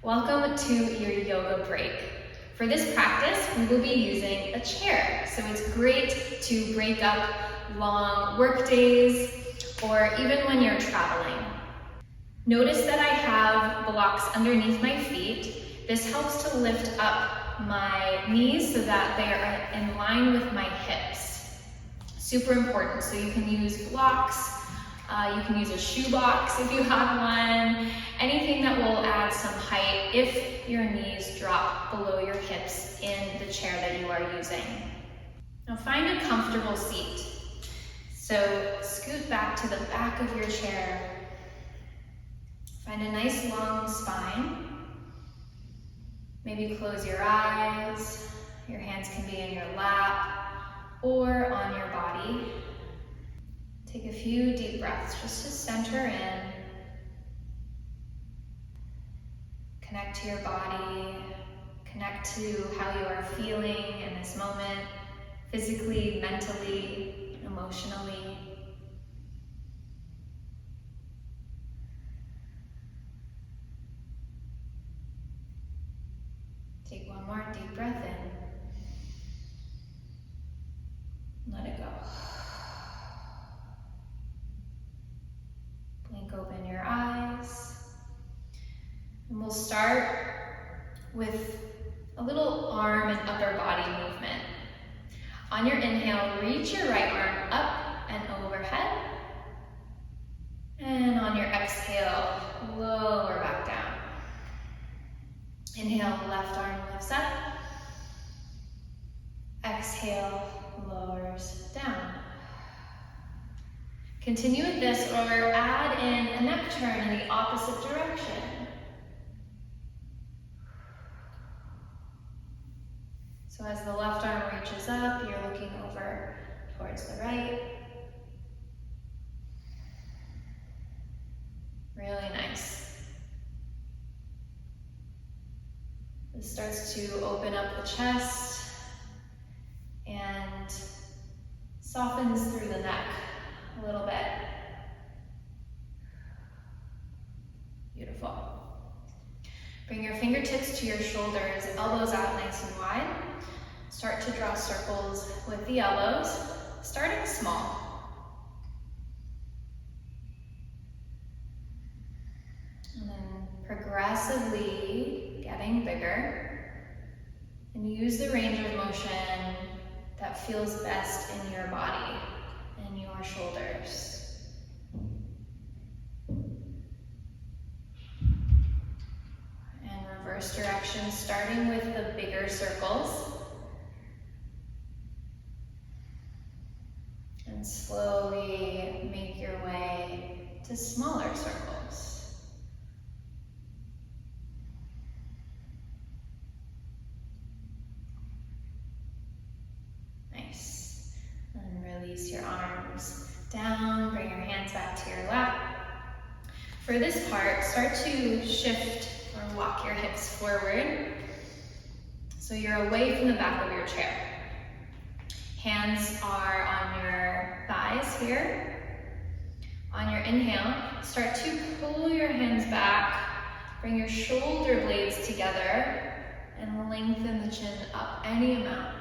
Welcome to your yoga break. For this practice, we will be using a chair. So it's great to break up long work days or even when you're traveling. Notice that I have blocks underneath my feet. This helps to lift up my knees so that they are in line with my hips. Super important. So you can use blocks. You can use a shoe box if you have one, anything that will add some height if your knees drop below your hips in the chair that you are using. Now find a comfortable seat. So scoot back to the back of your chair. Find a nice long spine. Maybe close your eyes. Your hands can be in your lap or on your body. Take a few deep breaths just to center in. Connect to your body. Connect to how you are feeling in this moment, physically, mentally, emotionally. Take one more deep breath in. Let it go. Blink open your eyes. And we'll start with a little arm and upper body movement. On your inhale, reach your right arm up and overhead. And on your exhale, lower back down. Inhale, left arm lifts up. Exhale, lowers down. Continue with this or add in a neck turn in the opposite direction. So as the left arm reaches up, you're looking over towards the right. Really nice. This starts to open up the chest and softens through the neck a little bit. Beautiful. Bring your fingertips to your shoulders, elbows out nice and wide. Start to draw circles with the elbows, starting small. And then progressively getting bigger. And use the range of motion that feels best in your body and your shoulders. And reverse direction, starting with the bigger circles. And slowly make your way to smaller circles. Nice. And release your arms down, bring your hands back to your lap. For this part, start to shift or walk your hips forward. So you're away from the back of your chair. Hands are on your thighs here. On your inhale, start to pull your hands back, bring your shoulder blades together, and lengthen the chin up any amount.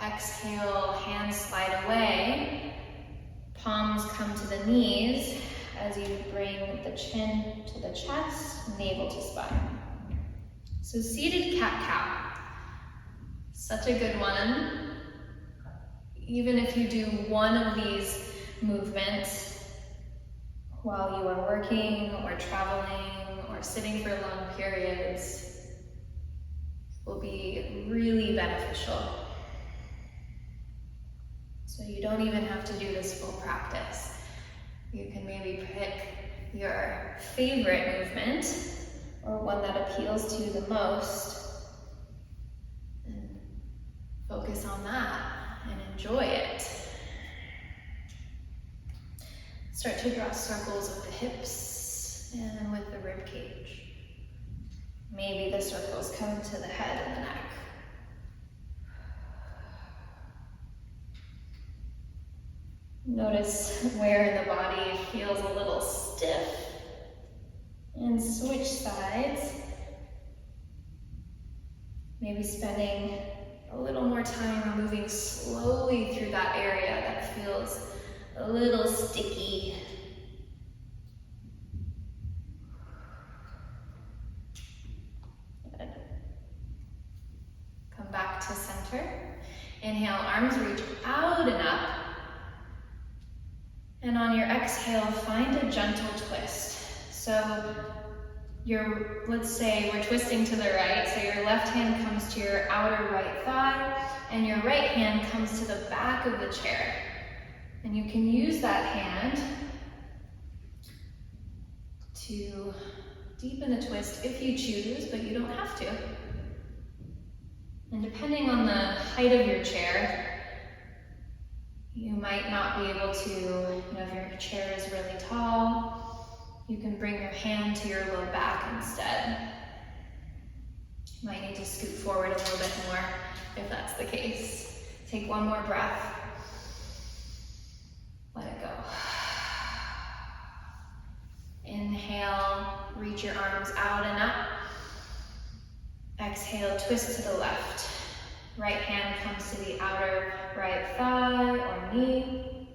Exhale, hands slide away. Palms come to the knees as you bring the chin to the chest, navel to spine. So seated cat-cow. Such a good one. Even if you do one of these movements while you are working or traveling or sitting for long periods, will be really beneficial. So you don't even have to do this full practice. You can maybe pick your favorite movement or one that appeals to you the most and focus on that and enjoy it. Start to draw circles with the hips and with the rib cage. Maybe the circles come to the head and the neck. Notice where in the body feels a little stiff And switch sides. Maybe spending a little more time moving slowly through that area that feels a little sticky. Good. Come back to center. Inhale, arms reach out and up. And on your exhale, find a gentle twist. So let's say we're twisting to the right, so your left hand comes to your outer right thigh, and your right hand comes to the back of the chair. And you can use that hand to deepen the twist if you choose, but you don't have to. And depending on the height of your chair, you might not be able to, if your chair is really tall, you can bring your hand to your low back instead. You might need to scoot forward a little bit more if that's the case. Take one more breath. Let it go. Inhale, reach your arms out and up. Exhale, twist to the left. Right hand comes to the outer right thigh or knee.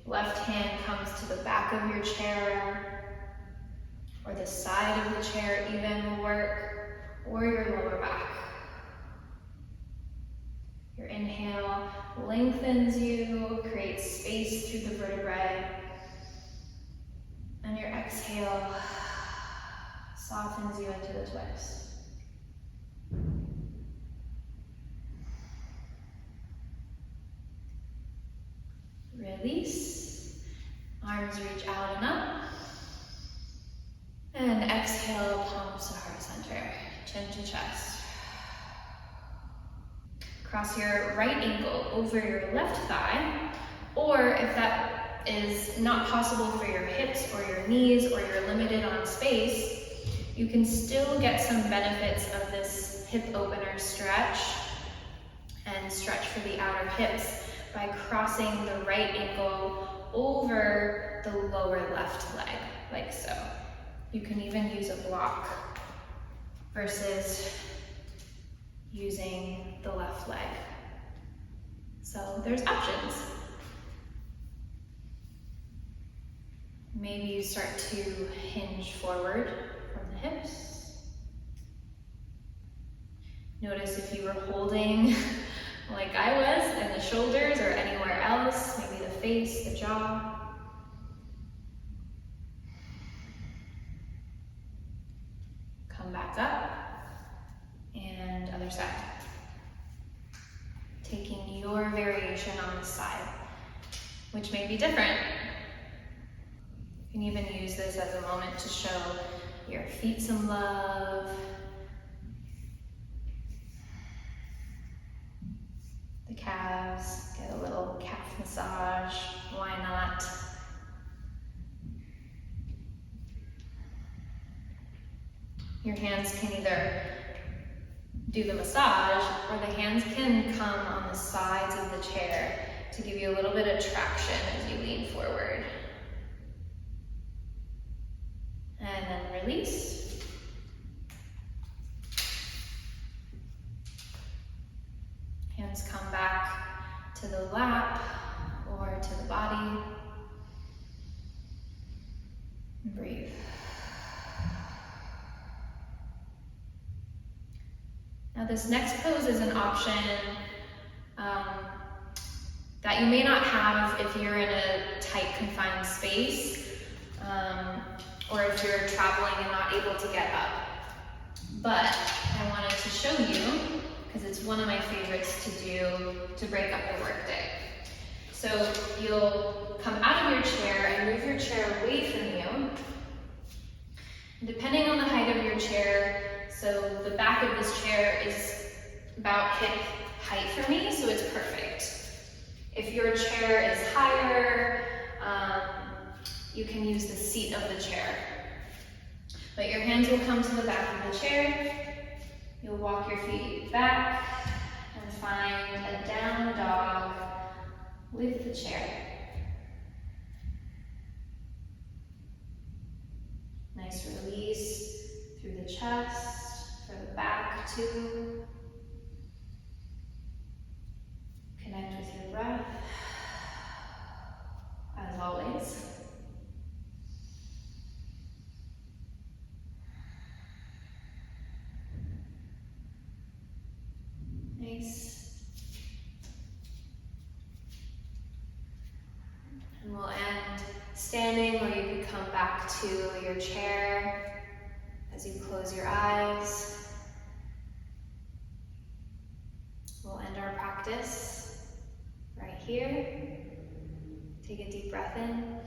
Left hand comes to the back of your chair, or the side of the chair even will work, or your lower back. Your inhale lengthens you, creates space through the vertebrae, and your exhale softens you into the twist. Release, arms reach out and up. And exhale, palms to heart center, chin to chest. Cross your right ankle over your left thigh, or if that is not possible for your hips or your knees, or you're limited on space, you can still get some benefits of this hip opener stretch and stretch for the outer hips by crossing the right ankle over the lower left leg, like so. You can even use a block versus using the left leg. So there's options. Maybe you start to hinge forward from the hips. Notice if you were holding like I was in the shoulders or anywhere else, maybe the face, the jaw. Come back up, and other side. Taking your variation on the side, which may be different. You can even use this as a moment to show your feet some love. The calves, get a little calf massage, why not? Your hands can either do the massage, or the hands can come on the sides of the chair to give you a little bit of traction as you lean forward. And then release. Hands come back to the lap or to the body. And breathe. Now this next pose is an option that you may not have if you're in a tight, confined space, or if you're traveling and not able to get up. But I wanted to show you, because it's one of my favorites to do to break up your workday. So you'll come out of your chair and move your chair away from you. And depending on the height of your chair, so the back of this chair is about hip height for me, so it's perfect. If your chair is higher, you can use the seat of the chair. But your hands will come to the back of the chair. You'll walk your feet back and find a down dog with the chair. Nice release through the chest, for the back too. Connect with your breath, as always. Nice. And we'll end standing, or you could come back to your chair as you close your eyes. We'll end our practice right here. Take a deep breath in,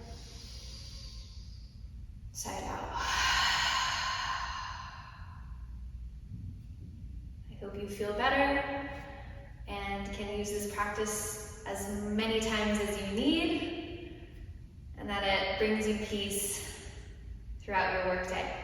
sigh it out. I hope you feel better and can use this practice as many times as you need, and that it brings you peace throughout your workday.